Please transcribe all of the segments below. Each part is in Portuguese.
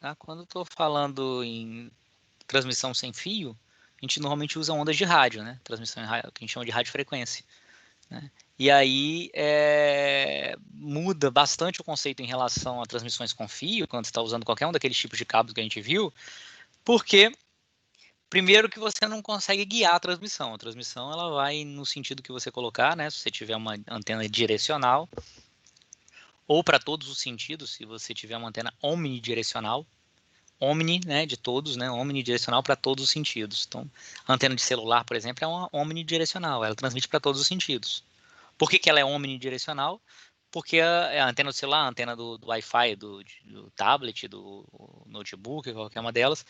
tá? Quando eu estou falando em transmissão sem fio, a gente normalmente usa ondas de rádio, né? Transmissão que a gente chama de radiofrequência, né? E aí muda bastante o conceito em relação a transmissões com fio, quando você está usando qualquer um daqueles tipos de cabos que a gente viu, porque primeiro que você não consegue guiar a transmissão. A transmissão ela vai no sentido que você colocar, né? Se você tiver uma antena direcional, ou para todos os sentidos, se você tiver uma antena omnidirecional, omni, né, de todos, né, omnidirecional para todos os sentidos. Então, a antena de celular, por exemplo, é uma omnidirecional, ela transmite para todos os sentidos. Por que ela é omnidirecional? Porque a antena do celular, a antena do Wi-Fi, do tablet, do notebook, qualquer uma delas,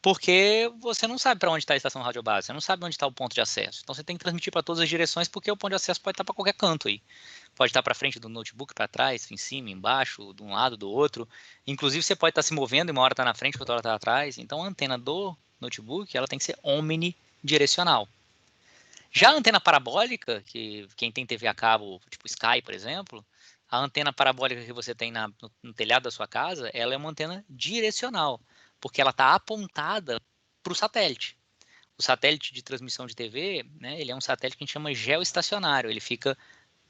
porque você não sabe para onde está a estação radiobase, você não sabe onde está o ponto de acesso. Então você tem que transmitir para todas as direções, porque o ponto de acesso pode estar para qualquer canto aí. Pode estar para frente do notebook, para trás, em cima, embaixo, de um lado, do outro. Inclusive você pode estar se movendo e uma hora está na frente, outra hora está atrás. Então a antena do notebook ela tem que ser omnidirecional. Já a antena parabólica, que quem tem TV a cabo, tipo Sky, por exemplo, a antena parabólica que você tem no telhado da sua casa, ela é uma antena direcional, porque ela está apontada para o satélite. O satélite de transmissão de TV, né, ele é um satélite que a gente chama geoestacionário, ele fica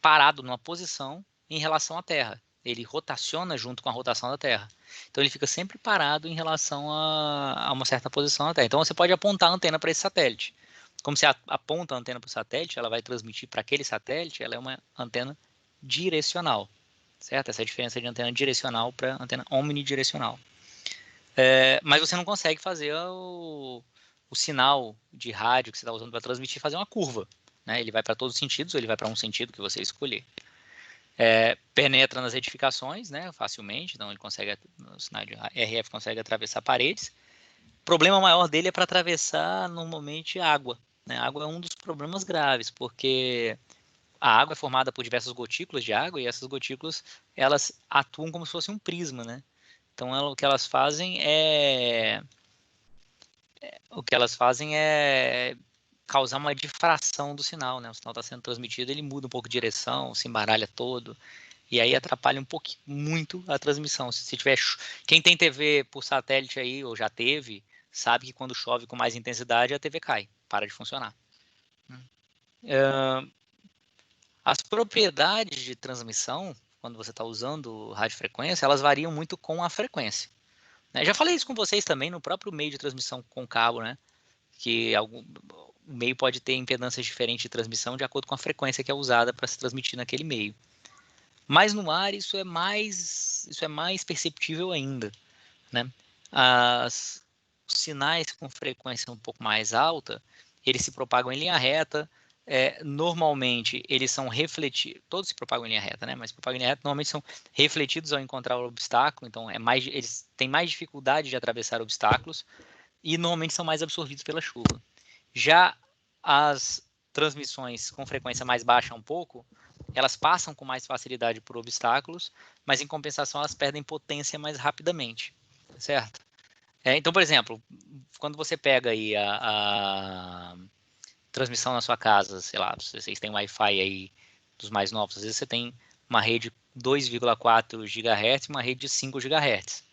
parado numa posição em relação à Terra. Ele rotaciona junto com a rotação da Terra. Então ele fica sempre parado em relação a uma certa posição na Terra. Então você pode apontar a antena para esse satélite. Como você aponta a antena para o satélite, ela vai transmitir para aquele satélite, ela é uma antena direcional. Certo? Essa é a diferença de antena direcional para antena omnidirecional. Mas você não consegue fazer o sinal de rádio que você está usando para transmitir fazer uma curva. Né? Ele vai para todos os sentidos, ou ele vai para um sentido que você escolher. Penetra nas edificações, né, facilmente, então ele consegue, o sinal de RF consegue atravessar paredes. O problema maior dele é para atravessar normalmente água. Né? A água é um dos problemas graves, porque a água é formada por diversas gotículas de água e essas gotículas elas atuam como se fosse um prisma, né? Então o que elas fazem é causar uma difração do sinal, né? O sinal está sendo transmitido, ele muda um pouco de direção, se embaralha todo. E aí atrapalha um pouquinho, muito a transmissão. Se tiver, quem tem TV por satélite aí, ou já teve, sabe que quando chove com mais intensidade, a TV cai, para de funcionar. As propriedades de transmissão, quando você está usando radiofrequência, elas variam muito com a frequência. Já falei isso com vocês também no próprio meio de transmissão com cabo, né? Que o meio pode ter impedâncias diferentes de transmissão de acordo com a frequência que é usada para se transmitir naquele meio. Mas no ar isso é mais perceptível ainda, né? Os sinais com frequência um pouco mais alta, eles se propagam em linha reta. Normalmente eles são refletidos, todos se propagam em linha reta, né? Mas propagam em linha reta normalmente são refletidos ao encontrar o obstáculo, então eles têm mais dificuldade de atravessar obstáculos e normalmente são mais absorvidos pela chuva. Já as transmissões com frequência mais baixa um pouco, elas passam com mais facilidade por obstáculos, mas em compensação elas perdem potência mais rapidamente, certo? Então, por exemplo, quando você pega aí a transmissão na sua casa, sei lá, se vocês têm Wi-Fi aí dos mais novos, às vezes você tem uma rede 2,4 GHz e uma rede de 5 GHz.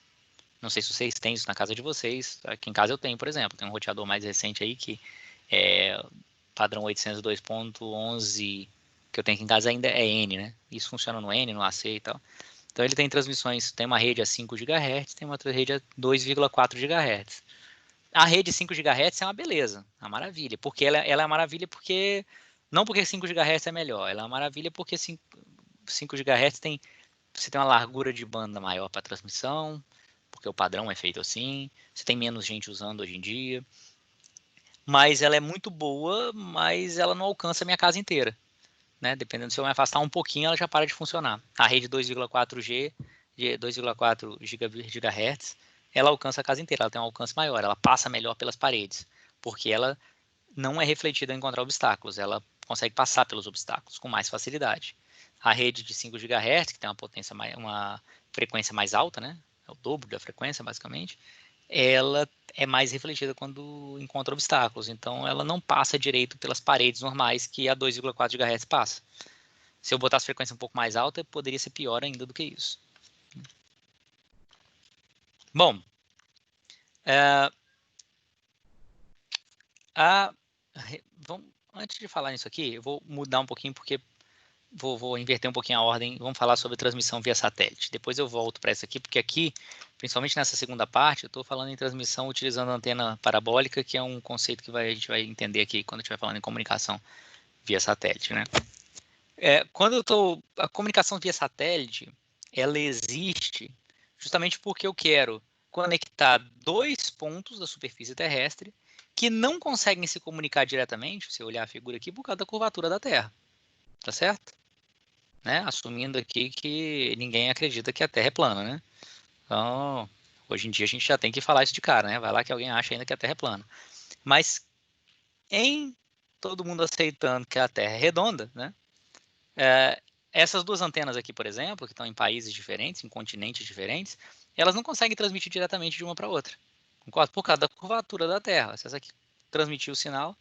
Não sei se vocês têm isso na casa de vocês. Aqui em casa eu tenho, por exemplo. Tem um roteador mais recente aí que é padrão 802.11 que eu tenho aqui em casa ainda é N, né? Isso funciona no N, no AC e tal. Então ele tem transmissões, tem uma rede a 5 GHz, tem uma outra rede a 2,4 GHz. A rede 5 GHz é uma beleza, uma maravilha. Porque ela é uma maravilha porque... Não porque 5 GHz é melhor, ela é uma maravilha porque 5 GHz você tem uma largura de banda maior para transmissão, porque o padrão é feito assim, você tem menos gente usando hoje em dia, mas ela é muito boa, mas ela não alcança a minha casa inteira, né? Dependendo se eu me afastar um pouquinho, ela já para de funcionar. A rede 2,4G, 2,4 GHz, ela alcança a casa inteira, ela tem um alcance maior, ela passa melhor pelas paredes, porque ela não é refletida em encontrar obstáculos, ela consegue passar pelos obstáculos com mais facilidade. A rede de 5 GHz, que tem uma frequência mais alta, né? É o dobro da frequência, basicamente, ela é mais refletida quando encontra obstáculos. Então, ela não passa direito pelas paredes normais que a 2,4 GHz passa. Se eu botasse frequência um pouco mais alta, poderia ser pior ainda do que isso. Bom, Antes de falar nisso aqui, eu vou mudar um pouquinho, porque vou inverter um pouquinho a ordem. Vamos falar sobre transmissão via satélite. Depois eu volto para essa aqui, porque aqui, principalmente nessa segunda parte, eu estou falando em transmissão utilizando antena parabólica, que é um conceito que a gente vai entender aqui quando estiver falando em comunicação via satélite, né? A comunicação via satélite, ela existe justamente porque eu quero conectar dois pontos da superfície terrestre que não conseguem se comunicar diretamente, se eu olhar a figura aqui, por causa da curvatura da Terra. Tá certo? Né? Assumindo aqui que ninguém acredita que a Terra é plana, né? Então, hoje em dia a gente já tem que falar isso de cara, né? Vai lá que alguém acha ainda que a Terra é plana. Mas em todo mundo aceitando que a Terra é redonda, né? Essas duas antenas aqui, por exemplo, que estão em países diferentes, em continentes diferentes, elas não conseguem transmitir diretamente de uma para outra. Concorda? Por causa da curvatura da Terra. Se essa aqui transmitir o sinal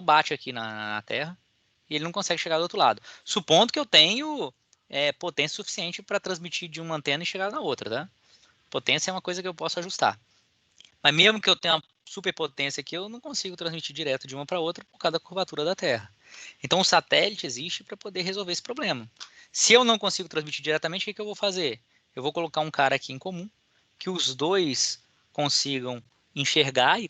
bate aqui na Terra e ele não consegue chegar do outro lado. Supondo que eu tenho potência suficiente para transmitir de uma antena e chegar na outra, tá? Potência é uma coisa que eu posso ajustar. Mas mesmo que eu tenha uma superpotência aqui, eu não consigo transmitir direto de uma para outra por causa da curvatura da Terra. Então o satélite existe para poder resolver esse problema. Se eu não consigo transmitir diretamente, o que eu vou fazer? Eu vou colocar um cara aqui em comum, que os dois consigam enxergar e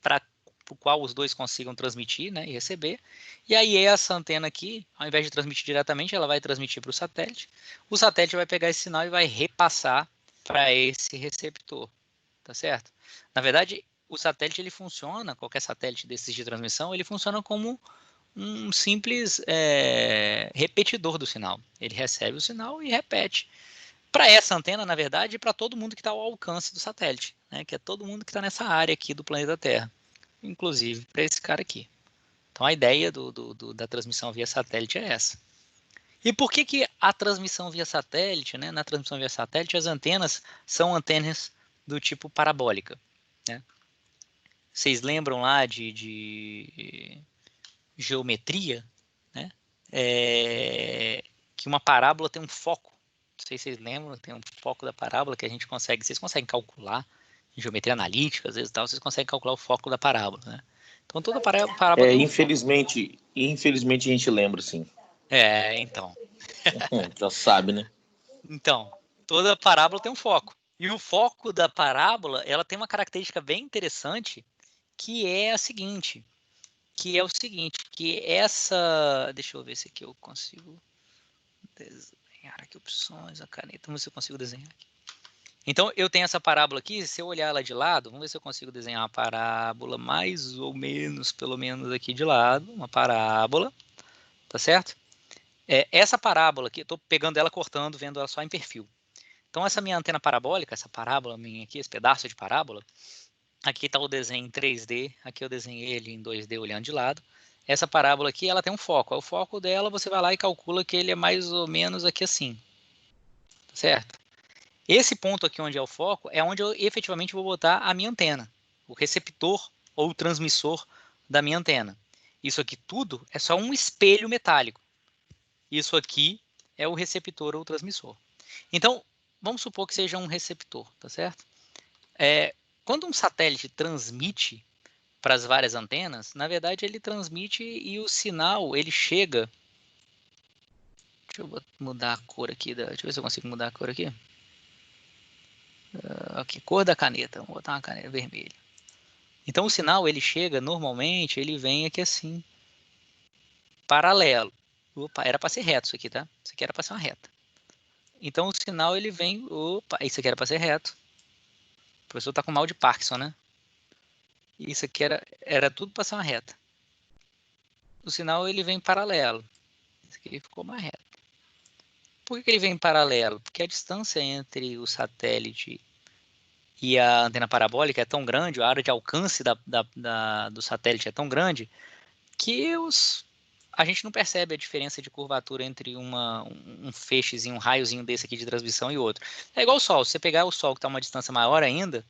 para o qual os dois consigam transmitir, né, e receber. E aí essa antena aqui, ao invés de transmitir diretamente, ela vai transmitir para o satélite. O satélite vai pegar esse sinal e vai repassar para esse receptor, tá certo? Na verdade, o satélite ele funciona, qualquer satélite desses de transmissão, ele funciona como um simples repetidor do sinal. Ele recebe o sinal e repete. Para essa antena, na verdade, e para todo mundo que está ao alcance do satélite, né? Que é todo mundo que está nessa área aqui do planeta Terra, inclusive para esse cara aqui. Então a ideia da transmissão via satélite é essa. E por que a transmissão via satélite, né? Na transmissão via satélite, as antenas são antenas do tipo parabólica, né? Vocês lembram lá de geometria, né? Que uma parábola tem um foco. Não sei se vocês lembram, tem um foco da parábola que vocês conseguem calcular em geometria analítica, às vezes tal, vocês conseguem calcular o foco da parábola, né? Então toda parábola tem um foco. Infelizmente a gente lembra, sim. Então. Já sabe, né? Então, toda parábola tem um foco. E o foco da parábola, ela tem uma característica bem interessante, que é a seguinte, que essa, deixa eu ver se aqui eu consigo desenhar aqui opções, a caneta, vamos ver se eu consigo desenhar aqui. Então, eu tenho essa parábola aqui, se eu olhar ela de lado, vamos ver se eu consigo desenhar uma parábola mais ou menos, pelo menos aqui de lado, uma parábola, tá certo? Essa parábola aqui, eu estou pegando ela, cortando, vendo ela só em perfil. Então, essa minha antena parabólica, essa parábola minha aqui, esse pedaço de parábola, aqui está o desenho em 3D, aqui eu desenhei ele em 2D olhando de lado. Essa parábola aqui, ela tem um foco. O foco dela, você vai lá e calcula que ele é mais ou menos aqui assim, certo? Esse ponto aqui onde é o foco é onde eu efetivamente vou botar a minha antena, o receptor ou o transmissor da minha antena. Isso aqui tudo é só um espelho metálico. Isso aqui é o receptor ou o transmissor. Então, vamos supor que seja um receptor, tá certo? Quando um satélite transmite para as várias antenas, na verdade ele transmite e o sinal ele chega. Deixa eu mudar a cor aqui, deixa eu ver se eu consigo mudar a cor aqui. Aqui, cor da caneta, vamos botar uma caneta vermelha. Então o sinal ele chega, normalmente ele vem aqui assim, paralelo. Opa, era para ser reto isso aqui, tá? Isso aqui era para ser uma reta. Então o sinal ele vem, opa, isso aqui era para ser reto. O professor tá com mal de Parkinson, né? Isso aqui era tudo para ser uma reta. O sinal ele vem paralelo. Isso aqui ficou mais reto. Por que ele vem em paralelo? Porque a distância entre o satélite e a antena parabólica é tão grande, a área de alcance do satélite é tão grande, que a gente não percebe a diferença de curvatura entre um feixezinho, um raiozinho desse aqui de transmissão e outro. É igual o Sol. Se você pegar o Sol que está a uma distância maior ainda,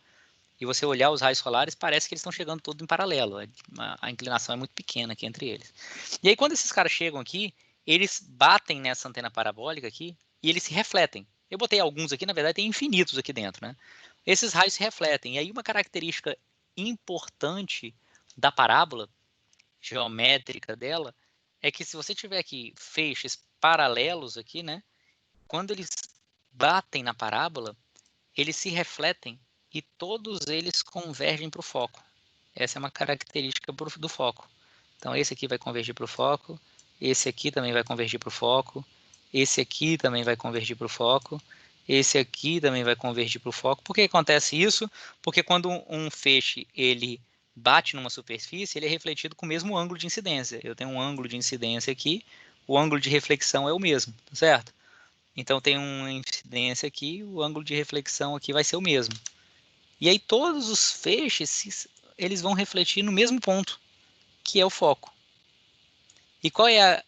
e você olhar os raios solares, parece que eles estão chegando todos em paralelo. A inclinação é muito pequena aqui entre eles. E aí, quando esses caras chegam aqui, eles batem nessa antena parabólica aqui e eles se refletem. Eu botei alguns aqui, na verdade tem infinitos aqui dentro, né? esses raios se refletem. E aí uma característica importante da parábola geométrica dela é que se você tiver aqui feixes paralelos aqui, né, quando eles batem na parábola, eles se refletem e todos eles convergem para o foco. Essa é uma característica do foco. Então esse aqui vai convergir para o foco, esse aqui também vai convergir para o foco, esse aqui também vai convergir para o foco, esse aqui também vai convergir para o foco. Por que acontece isso? Porque quando um feixe ele bate numa superfície, ele é refletido com o mesmo ângulo de incidência. Eu tenho um ângulo de incidência aqui, o ângulo de reflexão é o mesmo, certo? Então tem uma incidência aqui, o ângulo de reflexão aqui vai ser o mesmo. E aí todos os feixes eles vão refletir no mesmo ponto, que é o foco. E qual é a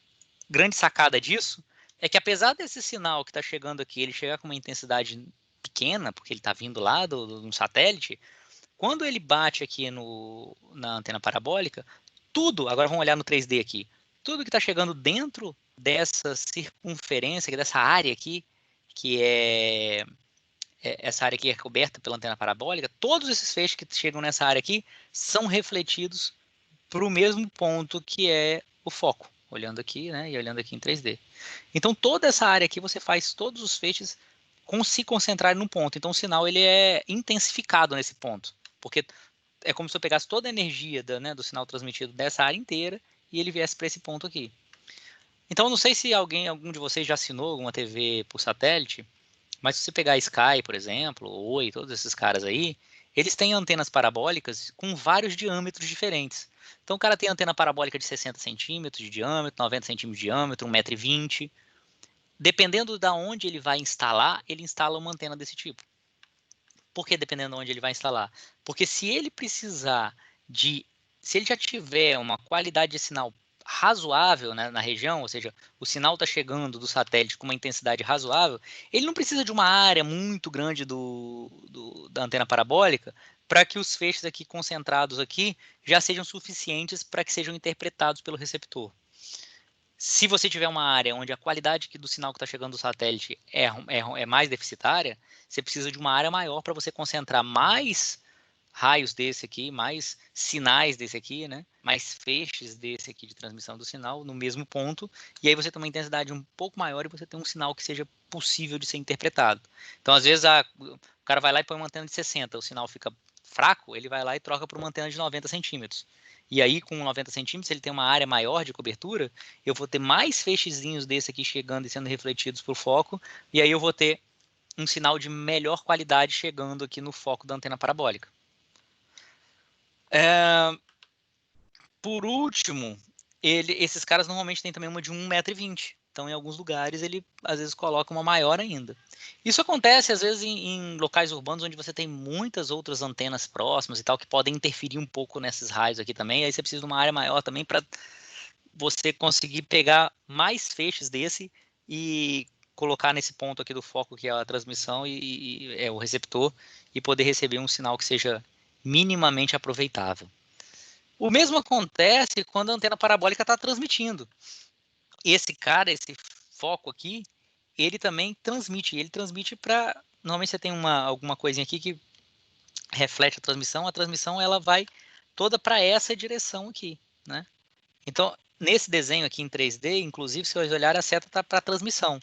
grande sacada disso? É que apesar desse sinal que está chegando aqui, ele chegar com uma intensidade pequena, porque ele está vindo lá de um satélite, quando ele bate aqui na antena parabólica, tudo, agora vamos olhar no 3D aqui, tudo que está chegando dentro dessa circunferência, dessa área aqui, que é essa área aqui é coberta pela antena parabólica, todos esses feixes que chegam nessa área aqui são refletidos para o mesmo ponto que é o foco, olhando aqui, né, e olhando aqui em 3D. Então toda essa área aqui você faz todos os feixes se concentrarem num ponto. Então o sinal ele é intensificado nesse ponto, porque é como se eu pegasse toda a energia do sinal transmitido dessa área inteira e ele viesse para esse ponto aqui. Então eu não sei se algum de vocês já assinou alguma TV por satélite, mas se você pegar a Sky, por exemplo, ou Oi, todos esses caras aí, eles têm antenas parabólicas com vários diâmetros diferentes. Então o cara tem antena parabólica de 60 centímetros de diâmetro, 90 centímetros de diâmetro, 1,20 m. Dependendo de onde ele vai instalar, ele instala uma antena desse tipo. Por que dependendo de onde ele vai instalar? Porque se ele precisar se ele já tiver uma qualidade de sinal razoável, né, na região, ou seja, o sinal está chegando do satélite com uma intensidade razoável, ele não precisa de uma área muito grande da antena parabólica para que os feixes aqui concentrados aqui já sejam suficientes para que sejam interpretados pelo receptor. Se você tiver uma área onde a qualidade do sinal que está chegando do satélite é mais deficitária, você precisa de uma área maior para você concentrar mais raios desse aqui, mais sinais desse aqui, né? Mais feixes desse aqui de transmissão do sinal no mesmo ponto, e aí você tem uma intensidade um pouco maior e você tem um sinal que seja possível de ser interpretado. Então, às vezes, o cara vai lá e põe uma antena de 60, o sinal fica fraco, ele vai lá e troca por uma antena de 90 centímetros. E aí, com 90 centímetros, ele tem uma área maior de cobertura, eu vou ter mais feixezinhos desse aqui chegando e sendo refletidos por foco, e aí eu vou ter um sinal de melhor qualidade chegando aqui no foco da antena parabólica. Por último, esses caras normalmente têm também uma de 1,20 m. Então, em alguns lugares, ele às vezes coloca uma maior ainda. Isso acontece, às vezes, em locais urbanos onde você tem muitas outras antenas próximas e tal, que podem interferir um pouco nesses raios aqui também. Aí você precisa de uma área maior também para você conseguir pegar mais feixes desse e colocar nesse ponto aqui do foco, que é a transmissão e é o receptor, e poder receber um sinal que seja minimamente aproveitável. O mesmo acontece quando a antena parabólica está transmitindo. Esse foco aqui, ele também transmite. Ele transmite para... Normalmente você tem alguma coisinha aqui que reflete a transmissão ela vai toda para essa direção aqui, né? Então, nesse desenho aqui em 3D, inclusive, se vocês olharem, a seta está para a transmissão,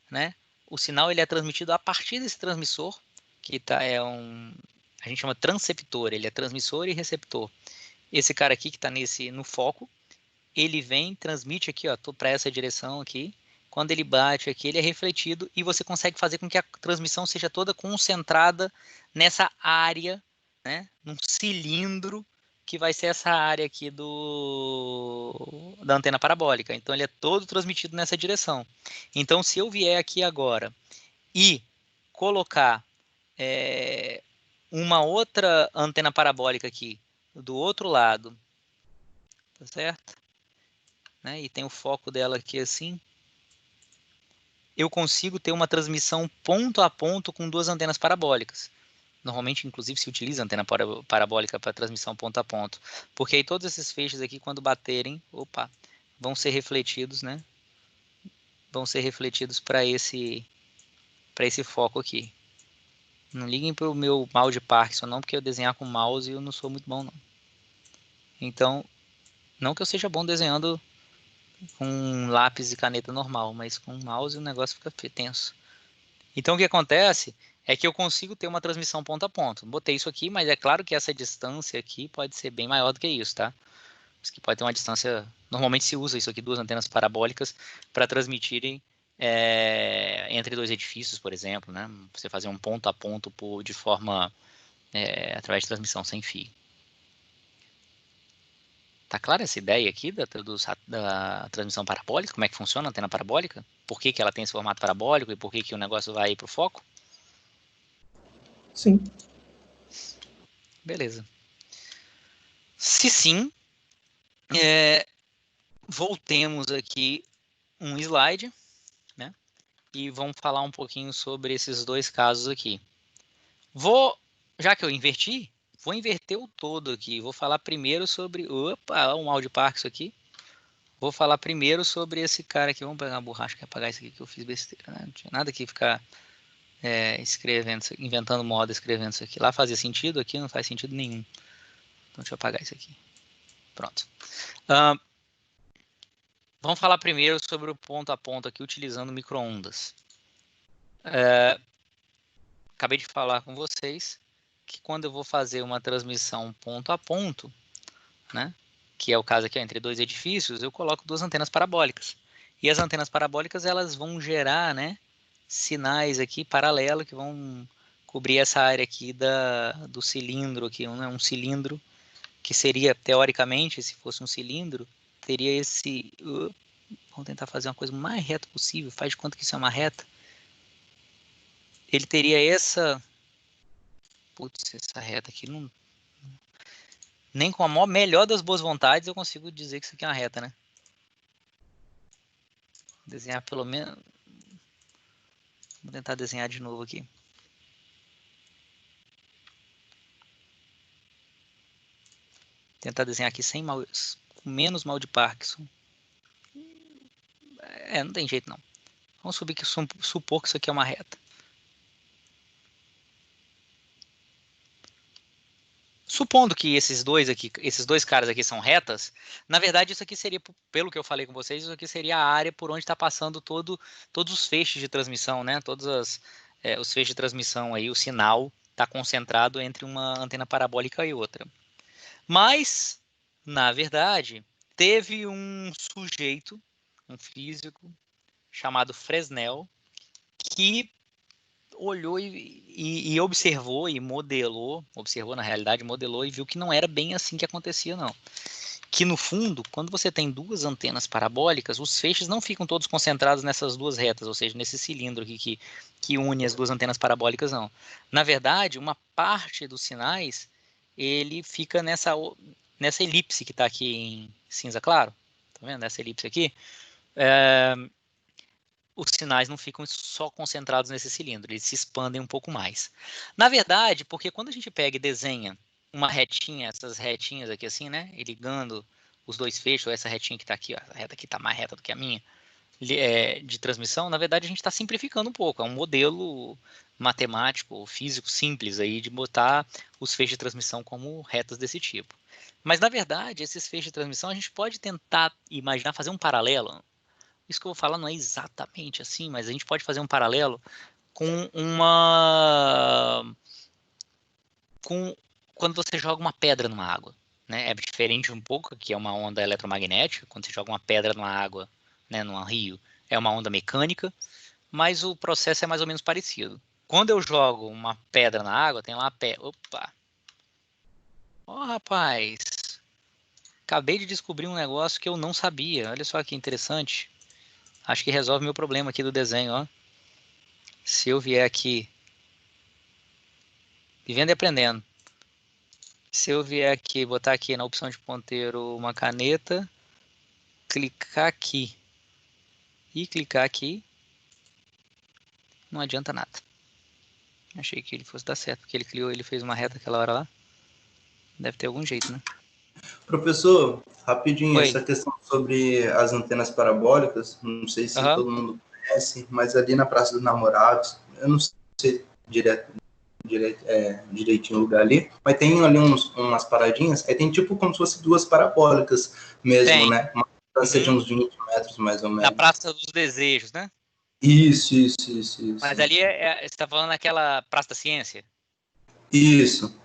né? O sinal ele é transmitido a partir desse transmissor, que a gente chama transceptor, ele é transmissor e receptor. Esse cara aqui que está no foco, ele vem, transmite aqui, ó, para essa direção aqui. Quando ele bate aqui, ele é refletido e você consegue fazer com que a transmissão seja toda concentrada nessa área, né, num cilindro que vai ser essa área aqui da antena parabólica. Então ele é todo transmitido nessa direção. Então se eu vier aqui agora e colocar uma outra antena parabólica aqui do outro lado, tá certo? Né? E tem o foco dela aqui assim, eu consigo ter uma transmissão ponto a ponto com duas antenas parabólicas. Normalmente, inclusive, se utiliza antena parabólica para transmissão ponto a ponto, porque aí todos esses feixes aqui, quando baterem, vão ser refletidos, né? Vão ser refletidos para esse foco aqui. Não liguem pro meu mal de Parkinson, não, porque eu desenhar com mouse eu não sou muito bom, não. Então, não que eu seja bom desenhando com lápis e caneta normal, mas com mouse o negócio fica tenso. Então, o que acontece é que eu consigo ter uma transmissão ponto a ponto. Botei isso aqui, mas é claro que essa distância aqui pode ser bem maior do que isso, tá? Isso aqui pode ter uma distância... Normalmente se usa isso aqui, 2 antenas parabólicas, para transmitirem entre 2 edifícios, por exemplo, né? Você fazer um ponto a ponto de forma... através de transmissão sem fio. Tá clara essa ideia aqui da transmissão parabólica? Como é que funciona a antena parabólica? Por que ela tem esse formato parabólico e por que o negócio vai para o foco? Sim. Beleza. Se sim, voltemos aqui um slide, né? E vamos falar um pouquinho sobre esses 2 casos aqui. Já que eu inverti, vou inverter o todo aqui. Vou falar primeiro sobre... Opa, um áudio Parkinson aqui. Vou falar primeiro sobre esse cara aqui. Vamos pegar uma borracha que apagar isso aqui que eu fiz besteira, né? Não tinha nada que ficar escrevendo, inventando moda, escrevendo isso aqui. Lá fazia sentido, aqui não faz sentido nenhum. Então deixa eu apagar isso aqui. Pronto. Vamos falar primeiro sobre o ponto a ponto aqui utilizando micro-ondas. Acabei de falar com vocês que quando eu vou fazer uma transmissão ponto a ponto, né, que é o caso aqui entre 2 edifícios, eu coloco 2 antenas parabólicas. E as antenas parabólicas elas vão gerar, né, sinais aqui paralelos que vão cobrir essa área aqui do cilindro aqui, um cilindro que seria teoricamente, se fosse um cilindro, teria esse... Vamos tentar fazer uma coisa o mais reta possível. Faz de conta que isso é uma reta. Ele teria essa... Putz, essa reta aqui não... Nem com a melhor das boas vontades eu consigo dizer que isso aqui é uma reta, né? Desenhar pelo menos... Vou tentar desenhar de novo aqui. Tentar desenhar aqui sem mal... com menos mal de Parkinson. Não tem jeito não. Vamos supor que isso aqui é uma reta. Supondo que esses dois caras aqui são retas, na verdade isso aqui seria, pelo que eu falei com vocês, isso aqui seria a área por onde está passando todos os feixes de transmissão, né? Todos os feixes de transmissão aí, o sinal está concentrado entre uma antena parabólica e outra. Mas, na verdade, teve um sujeito, um físico, chamado Fresnel, que olhou e observou e modelou e viu que não era bem assim que acontecia, não. Que no fundo, quando você tem 2 antenas parabólicas, os feixes não ficam todos concentrados nessas 2 retas, ou seja, nesse cilindro aqui que une as 2 antenas parabólicas, não. Na verdade, uma parte dos sinais, ele fica nessa elipse que está aqui em cinza claro, tá vendo? Essa elipse aqui, os sinais não ficam só concentrados nesse cilindro, eles se expandem um pouco mais. Na verdade, porque quando a gente pega e desenha uma retinha, essas retinhas aqui assim, né, e ligando os 2 feixes, ou essa retinha que está aqui, ó, a reta aqui está mais reta do que a minha, de transmissão, na verdade a gente está simplificando um pouco, é um modelo matemático, físico simples aí de botar os feixes de transmissão como retas desse tipo. Mas na verdade, esses feixes de transmissão a gente pode tentar imaginar, fazer um paralelo. Isso que eu vou falar não é exatamente assim, mas a gente pode fazer um paralelo com quando você joga uma pedra numa água, né? É diferente um pouco, que é uma onda eletromagnética, quando você joga uma pedra numa água, né, num rio, é uma onda mecânica, mas o processo é mais ou menos parecido. Quando eu jogo uma pedra na água, tem lá a pé. Opa! Ó, rapaz! Acabei de descobrir um negócio que eu não sabia. Olha só que interessante. Acho que resolve meu problema aqui do desenho, ó. Se eu vier aqui, vivendo e aprendendo. Se eu vier aqui, botar aqui na opção de ponteiro uma caneta, clicar aqui e clicar aqui, não adianta nada. Achei que ele fosse dar certo, porque ele fez uma reta aquela hora lá. Deve ter algum jeito, né? Professor, rapidinho, Oi. essa questão sobre as antenas parabólicas, não sei se todo mundo conhece, mas ali na Praça dos Namorados, eu não sei direto direitinho o lugar ali, mas tem ali umas paradinhas, aí tem tipo como se fosse duas parabólicas mesmo, Tem. né? Uma distância de uns 20 metros, mais ou Na menos. Praça dos Desejos, né? Isso. Mas ali você está falando naquela Praça da Ciência. Isso.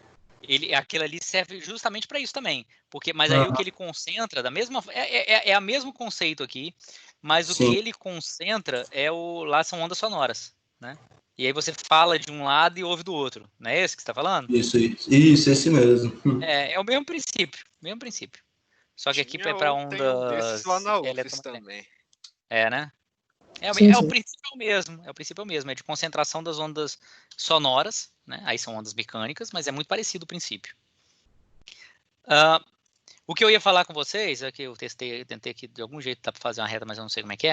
Aquilo ali serve justamente para isso também. Mas aí o Aham, que ele concentra, da mesma, é o mesmo conceito aqui, mas o que sim. ele concentra lá são ondas sonoras, né? E aí você fala de um lado e ouve do outro, não é esse que você está falando? Isso, esse mesmo. É o mesmo princípio, mesmo princípio. Só que aqui Tinha é para tem um desses lá ondas na UFES eletromagnéticas. também. Né? Sim, O sim. princípio é o mesmo, é de concentração das ondas sonoras, né? Aí são ondas mecânicas, mas é muito parecido o princípio. O que eu ia falar com vocês, é que eu tentei aqui de algum jeito fazer uma reta, mas eu não sei como é que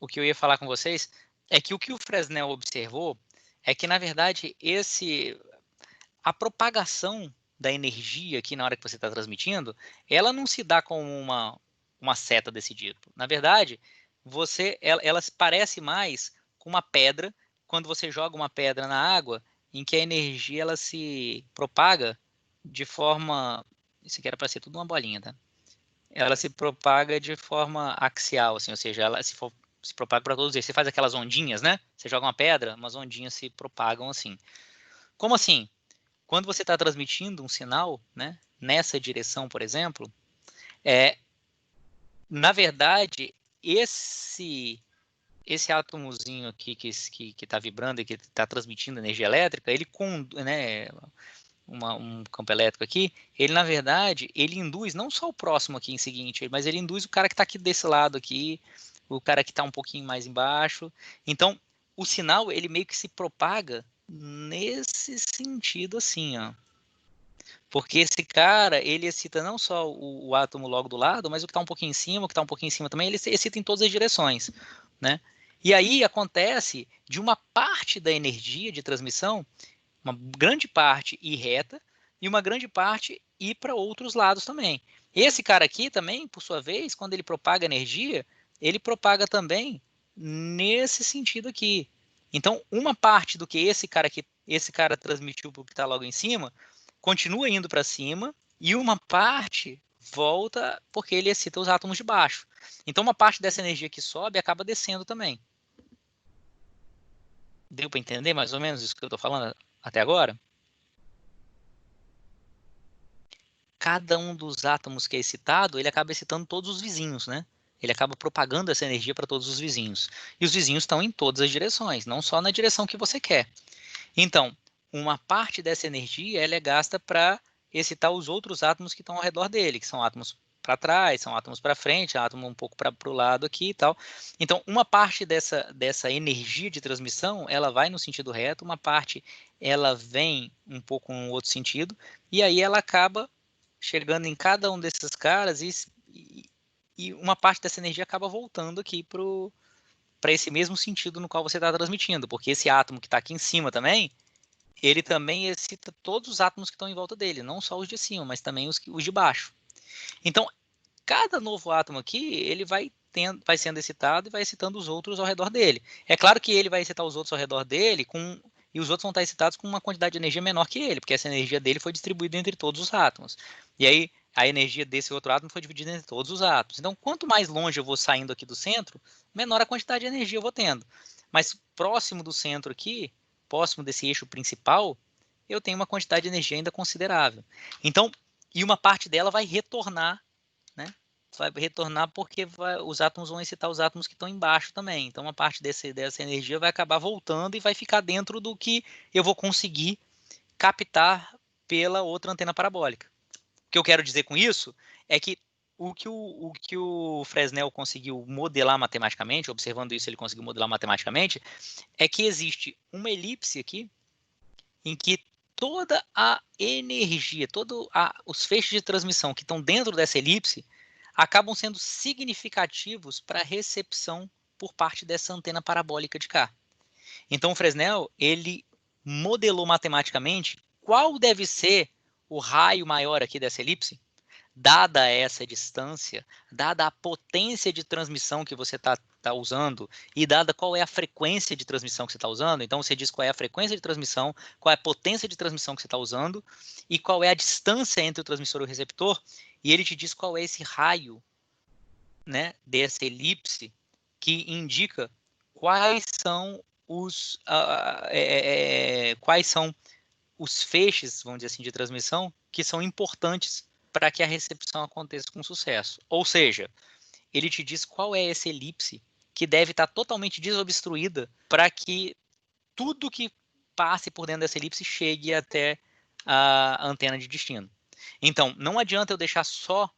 o que eu ia falar com vocês é que o Fresnel observou é que, na verdade, a propagação da energia aqui na hora que você está transmitindo, ela não se dá como uma seta desse tipo. Na verdade, ela se parece mais com uma pedra, quando você joga uma pedra na água, em que a energia ela se propaga de forma. Isso aqui era para ser tudo uma bolinha, tá? Ela se propaga de forma axial, assim, ou seja, ela se propaga para todos eles. Você faz aquelas ondinhas, né? Você joga uma pedra, umas ondinhas se propagam assim. Como assim? Quando você está transmitindo um sinal, né, nessa direção, por exemplo, na verdade, esse átomozinho aqui que está vibrando e que está transmitindo energia elétrica, né, um campo elétrico aqui, ele na verdade, ele induz não só o próximo aqui em seguinte, mas ele induz o cara que está aqui desse lado aqui, o cara que está um pouquinho mais embaixo. Então, o sinal, ele meio que se propaga nesse sentido assim, ó. Porque esse cara, ele excita não só o átomo logo do lado, mas o que está um pouquinho em cima, o que está um pouquinho em cima também, ele excita em todas as direções, né? E aí acontece de uma parte da energia de transmissão, uma grande parte ir reta e uma grande parte ir para outros lados também. Esse cara aqui também, por sua vez, quando ele propaga energia, ele propaga também nesse sentido aqui. Então, uma parte do que esse cara transmitiu para o que está logo em cima, continua indo para cima e uma parte volta porque ele excita os átomos de baixo. Então, uma parte dessa energia que sobe acaba descendo também. Deu para entender mais ou menos isso que eu estou falando até agora? Cada um dos átomos que é excitado, ele acaba excitando todos os vizinhos, né? Ele acaba propagando essa energia para todos os vizinhos. E os vizinhos estão em todas as direções, não só na direção que você quer. Então, uma parte dessa energia ela é gasta para excitar os outros átomos que estão ao redor dele, que são átomos para trás, são átomos para frente, átomo um pouco para o lado aqui e tal. Então, uma parte dessa energia de transmissão, ela vai no sentido reto, uma parte ela vem um pouco no outro sentido, e aí ela acaba chegando em cada um desses caras e uma parte dessa energia acaba voltando aqui para esse mesmo sentido no qual você está transmitindo, porque esse átomo que está aqui em cima também, ele também excita todos os átomos que estão em volta dele, não só os de cima, mas também os de baixo. Então, cada novo átomo aqui, ele vai sendo excitado e vai excitando os outros ao redor dele. É claro que ele vai excitar os outros ao redor dele e os outros vão estar excitados com uma quantidade de energia menor que ele, porque essa energia dele foi distribuída entre todos os átomos. E aí, a energia desse outro átomo foi dividida entre todos os átomos. Então, quanto mais longe eu vou saindo aqui do centro, menor a quantidade de energia eu vou tendo. Mas próximo do centro aqui, próximo desse eixo principal, eu tenho uma quantidade de energia ainda considerável. Então, e uma parte dela vai retornar, né? Vai retornar porque os átomos vão excitar os átomos que estão embaixo também. Então, uma parte dessa energia vai acabar voltando e vai ficar dentro do que eu vou conseguir captar pela outra antena parabólica. O que eu quero dizer com isso é que o que o Fresnel conseguiu modelar matematicamente, observando isso ele conseguiu modelar matematicamente, é que existe uma elipse aqui em que toda a energia, os feixes de transmissão que estão dentro dessa elipse acabam sendo significativos para a recepção por parte dessa antena parabólica de cá. Então o Fresnel, ele modelou matematicamente qual deve ser o raio maior aqui dessa elipse, dada essa distância, dada a potência de transmissão que você está está usando e dada qual é a frequência de transmissão que você está usando, então você diz qual é a frequência de transmissão, qual é a potência de transmissão que você está usando e qual é a distância entre o transmissor e o receptor, e ele te diz qual é esse raio, né, dessa elipse que indica quais são os feixes, vamos dizer assim, de transmissão que são importantes para que a recepção aconteça com sucesso. Ou seja, ele te diz qual é essa elipse que deve estar totalmente desobstruída para que tudo que passe por dentro dessa elipse chegue até a antena de destino. Então, não adianta eu deixar só,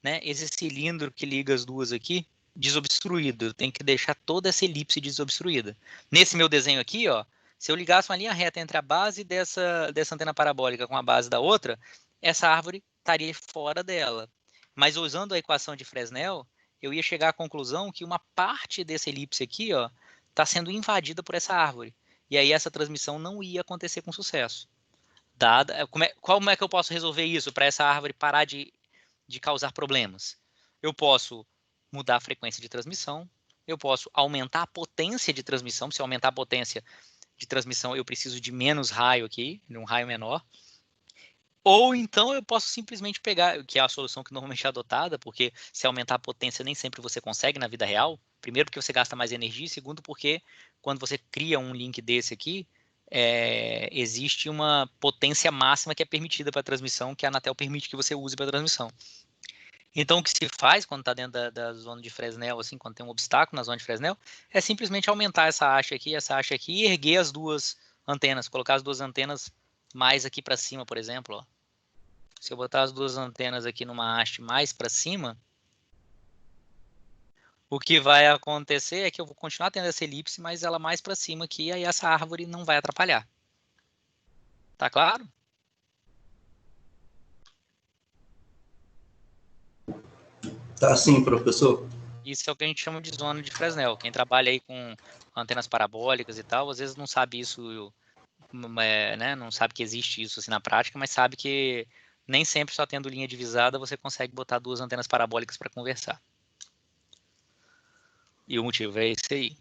né, esse cilindro que liga as duas aqui desobstruído. Eu tenho que deixar toda essa elipse desobstruída. Nesse meu desenho aqui, ó, se eu ligasse uma linha reta entre a base dessa antena parabólica com a base da outra, essa árvore estaria fora dela. Mas usando a equação de Fresnel, eu ia chegar à conclusão que uma parte dessa elipse aqui está sendo invadida por essa árvore. E aí essa transmissão não ia acontecer com sucesso. Como é que eu posso resolver isso para essa árvore parar de causar problemas? Eu posso mudar a frequência de transmissão, eu posso aumentar a potência de transmissão. Se eu aumentar a potência de transmissão, eu preciso de menos raio aqui, de um raio menor. Ou então eu posso simplesmente pegar, que é a solução que normalmente é adotada, porque se aumentar a potência nem sempre você consegue na vida real. Primeiro porque você gasta mais energia, e segundo porque quando você cria um link desse aqui, existe uma potência máxima que é permitida para a transmissão, que a Anatel permite que você use para a transmissão. Então o que se faz quando está dentro da zona de Fresnel, assim, quando tem um obstáculo na zona de Fresnel, é simplesmente aumentar essa haste aqui e erguer as duas antenas, colocar as duas antenas mais aqui para cima, por exemplo, ó. Se eu botar as duas antenas aqui numa haste mais para cima, o que vai acontecer é que eu vou continuar tendo essa elipse, mas ela mais para cima aqui, aí essa árvore não vai atrapalhar. Tá claro? Tá sim, professor. Isso é o que a gente chama de zona de Fresnel. Quem trabalha aí com antenas parabólicas e tal, às vezes não sabe isso, né? Não sabe que existe isso assim na prática, mas sabe que nem sempre só tendo linha divisada você consegue botar duas antenas parabólicas para conversar. E o motivo é esse aí.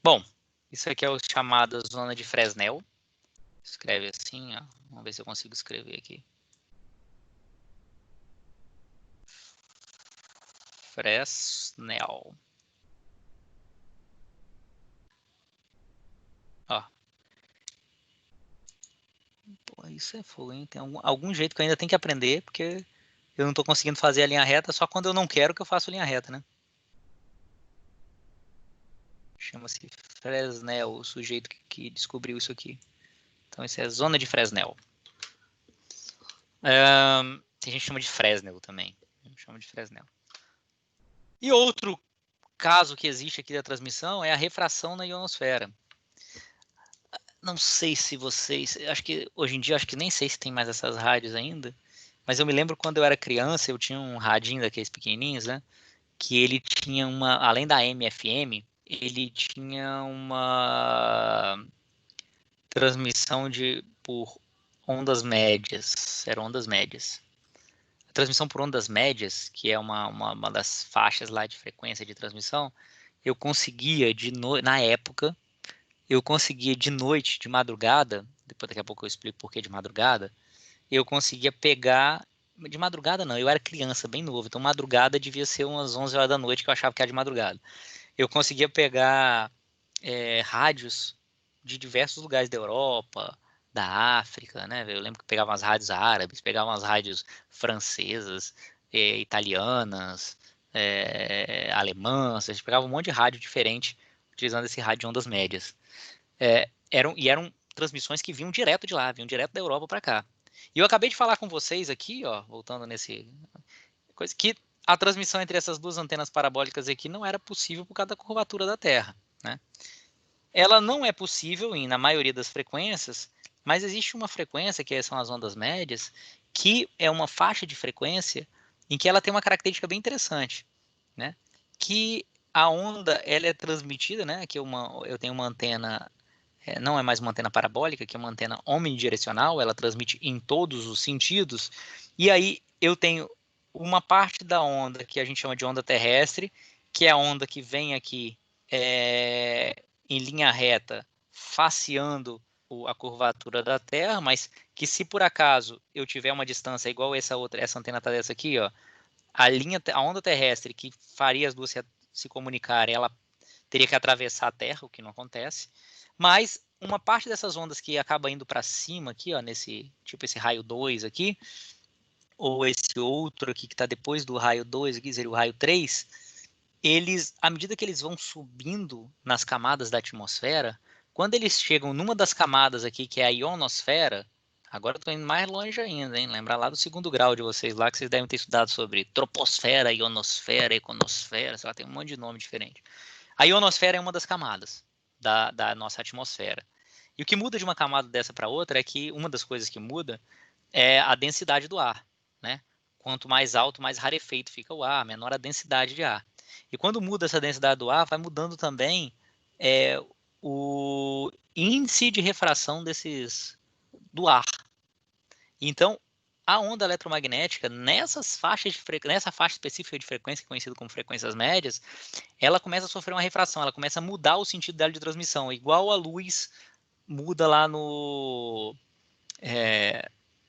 Bom, isso aqui é o chamado zona de Fresnel. Escreve assim, ó. Vamos ver se eu consigo escrever aqui. Fresnel. Ó. Pô, isso é fogo, hein? Tem algum jeito que eu ainda tenho que aprender, porque eu não estou conseguindo fazer a linha reta, só quando eu não quero que eu faço linha reta, né? Chama-se Fresnel, o sujeito que descobriu isso aqui. Então, isso é zona de Fresnel. Tem gente que chama de Fresnel também. Chama de Fresnel. E outro caso que existe aqui da transmissão é a refração na ionosfera. Não sei se vocês... Acho que hoje em dia, acho que nem sei se tem mais essas rádios ainda, mas eu me lembro quando eu era criança, eu tinha um radinho daqueles pequenininhos, né? Que ele tinha além da AM/FM, ele tinha uma transmissão por ondas médias. Eram ondas médias. A transmissão por ondas médias, que é uma das faixas lá de frequência de transmissão, eu conseguia, na época, eu conseguia de noite, de madrugada, depois daqui a pouco eu explico por que de madrugada, eu conseguia pegar, de madrugada não, eu era criança, bem novo, então madrugada devia ser umas 11 horas da noite, que eu achava que era de madrugada. Eu conseguia pegar rádios de diversos lugares da Europa, da África, né? Eu lembro que pegava umas rádios árabes, pegava umas rádios francesas, italianas, alemãs, a gente pegava um monte de rádio diferente utilizando esse rádio de ondas médias. Eram transmissões que vinham direto de lá, vinham direto da Europa para cá. E eu acabei de falar com vocês aqui, ó, voltando nesse coisa, que a transmissão entre essas duas antenas parabólicas aqui não era possível por causa da curvatura da Terra, né? Ela não é possível na maioria das frequências, mas existe uma frequência, que são as ondas médias, que é uma faixa de frequência em que ela tem uma característica bem interessante, né? Que a onda ela é transmitida, né? Que eu tenho uma antena, não é mais uma antena parabólica, que é uma antena omnidirecional, ela transmite em todos os sentidos, e aí eu tenho uma parte da onda que a gente chama de onda terrestre, que é a onda que vem aqui em linha reta, faceando a curvatura da Terra, mas que se por acaso eu tiver uma distância igual essa antena tá dessa aqui, ó, a onda terrestre que faria as duas se comunicarem, ela teria que atravessar a Terra, o que não acontece, mas uma parte dessas ondas que acaba indo para cima aqui, ó, nesse tipo esse raio 2 aqui, ou esse outro aqui que está depois do raio 2 aqui, seria o raio 3, eles, à medida que eles vão subindo nas camadas da atmosfera, quando eles chegam numa das camadas aqui, que é a ionosfera, agora eu estou indo mais longe ainda, hein? Lembrar lá do 2º grau de vocês lá, que vocês devem ter estudado sobre troposfera, ionosfera, econosfera, sei lá, tem um monte de nome diferente. A ionosfera é uma das camadas da nossa atmosfera. E o que muda de uma camada dessa para outra é que uma das coisas que muda é a densidade do ar, né? Quanto mais alto, mais rarefeito fica o ar, menor a densidade de ar. E quando muda essa densidade do ar, vai mudando também o índice de refração do ar. Então, a onda eletromagnética, nessa faixa específica de frequência, conhecida como frequências médias, ela começa a sofrer uma refração, ela começa a mudar o sentido dela de transmissão, igual a luz muda lá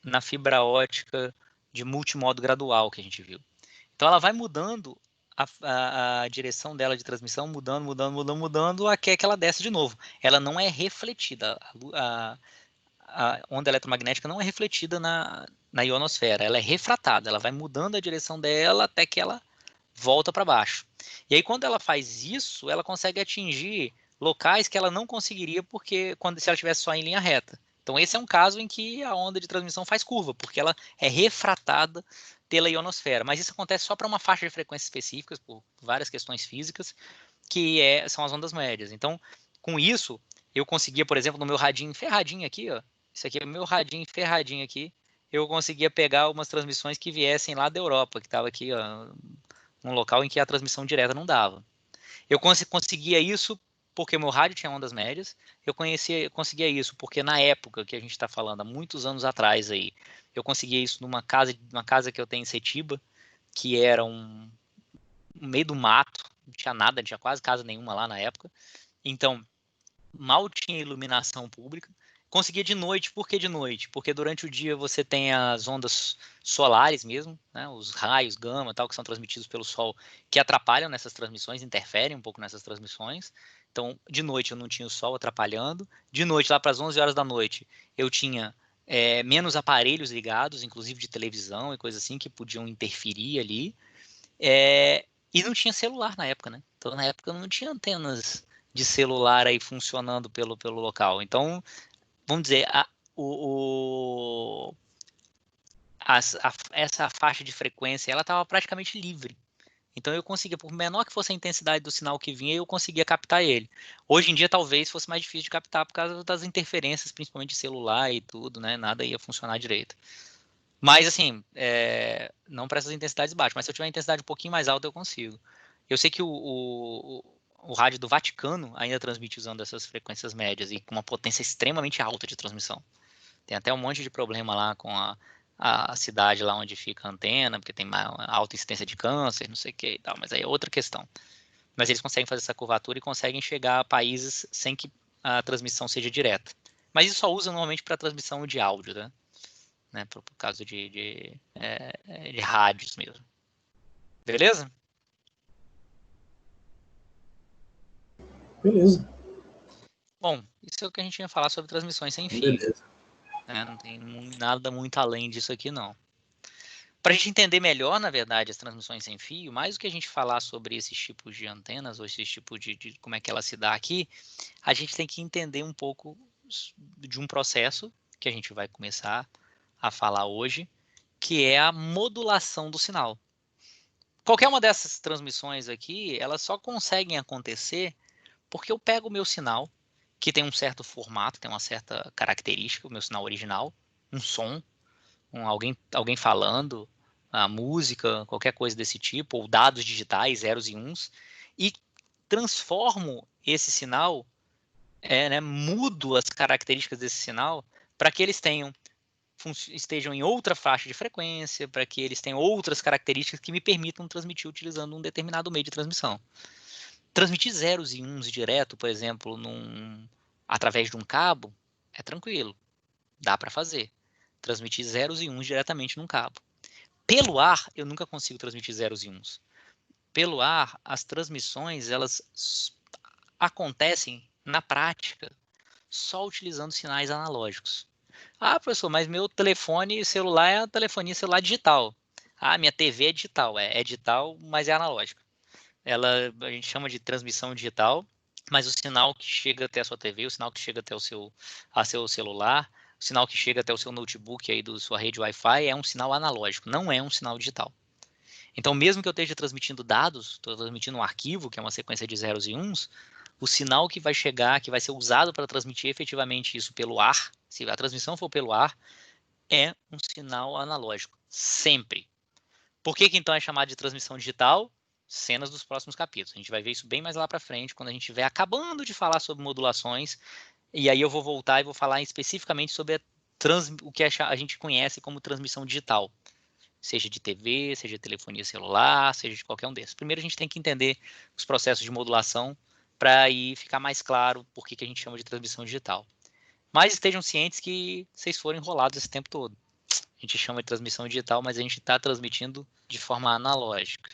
na fibra ótica de multimodo gradual que a gente viu. Então ela vai mudando a direção dela de transmissão, mudando, até que ela desce de novo. Ela não é refletida. A onda eletromagnética não é refletida na ionosfera, ela é refratada, ela vai mudando a direção dela até que ela volta para baixo. E aí quando ela faz isso, ela consegue atingir locais que ela não conseguiria se ela estivesse só em linha reta. Então esse é um caso em que a onda de transmissão faz curva, porque ela é refratada pela ionosfera. Mas isso acontece só para uma faixa de frequências específicas, por várias questões físicas, que são as ondas médias. Então, com isso, eu conseguia, por exemplo, no meu radinho ferradinho aqui, ó, isso aqui é meu radinho ferradinho aqui, eu conseguia pegar umas transmissões que viessem lá da Europa, que estava aqui, ó, num local em que a transmissão direta não dava. Eu conseguia isso porque meu rádio tinha ondas médias, eu conseguia isso porque na época que a gente está falando, há muitos anos atrás aí, eu conseguia isso numa casa que eu tenho em Setiba, que era no meio do mato, não tinha nada, não tinha quase casa nenhuma lá na época, então mal tinha iluminação pública. Conseguia de noite, por que de noite? Porque durante o dia você tem as ondas solares mesmo, né, os raios, gama, tal, que são transmitidos pelo sol, que atrapalham nessas transmissões, interferem um pouco nessas transmissões. Então, de noite eu não tinha o sol atrapalhando. De noite, lá para as 11 horas da noite, eu tinha menos aparelhos ligados, inclusive de televisão e coisas assim, que podiam interferir ali. E não tinha celular na época, né? Então, na época não tinha antenas de celular aí funcionando pelo local. Então, vamos dizer, essa faixa de frequência, ela estava praticamente livre. Então eu conseguia, por menor que fosse a intensidade do sinal que vinha, eu conseguia captar ele. Hoje em dia talvez fosse mais difícil de captar por causa das interferências, principalmente de celular e tudo, né? Nada ia funcionar direito. Mas assim, não para essas intensidades baixas, mas se eu tiver uma intensidade um pouquinho mais alta, eu consigo. Eu sei que o rádio do Vaticano ainda transmite usando essas frequências médias e com uma potência extremamente alta de transmissão. Tem até um monte de problema lá com a cidade lá onde fica a antena, porque tem alta incidência de câncer, não sei o que e tal, mas aí é outra questão. Mas eles conseguem fazer essa curvatura e conseguem chegar a países sem que a transmissão seja direta. Mas isso só usa normalmente para transmissão de áudio, né? Por causa de rádios mesmo. Beleza? Beleza. Bom, isso é o que a gente ia falar sobre transmissões sem fio. Beleza. Não tem nada muito além disso aqui, não. Para a gente entender melhor, na verdade, as transmissões sem fio, mais do que a gente falar sobre esses tipos de antenas ou esses tipos de como é que ela se dá aqui, a gente tem que entender um pouco de um processo que a gente vai começar a falar hoje, que é a modulação do sinal. Qualquer uma dessas transmissões aqui, elas só conseguem acontecer porque eu pego o meu sinal, que tem um certo formato, tem uma certa característica, o meu sinal original, um som, alguém falando, a música, qualquer coisa desse tipo, ou dados digitais, zeros e uns, e transformo esse sinal, mudo as características desse sinal para que eles tenham estejam em outra faixa de frequência, para que eles tenham outras características que me permitam transmitir utilizando um determinado meio de transmissão. Transmitir zeros e uns direto, por exemplo, através de um cabo, é tranquilo, dá para fazer. Transmitir zeros e uns diretamente num cabo. Pelo ar, eu nunca consigo transmitir zeros e uns. Pelo ar, as transmissões, elas acontecem na prática só utilizando sinais analógicos. Ah, professor, mas meu telefone celular é a telefonia celular digital. Ah, minha TV é digital. É digital, mas é analógica. A gente chama de transmissão digital, mas o sinal que chega até a sua TV, o sinal que chega até seu celular, o sinal que chega até o seu notebook aí da sua rede Wi-Fi é um sinal analógico, não é um sinal digital. Então, mesmo que eu esteja transmitindo dados, estou transmitindo um arquivo, que é uma sequência de zeros e uns, o sinal que vai chegar, que vai ser usado para transmitir efetivamente isso pelo ar, se a transmissão for pelo ar, é um sinal analógico, sempre. Por que então é chamado de transmissão digital? Cenas dos próximos capítulos. A gente vai ver isso bem mais lá para frente, quando a gente estiver acabando de falar sobre modulações, e aí eu vou voltar e vou falar especificamente sobre o que a gente conhece como transmissão digital. Seja de TV, seja de telefonia celular, seja de qualquer um desses. Primeiro a gente tem que entender os processos de modulação para aí ficar mais claro por que a gente chama de transmissão digital. Mas estejam cientes que vocês foram enrolados esse tempo todo. A gente chama de transmissão digital, mas a gente está transmitindo de forma analógica.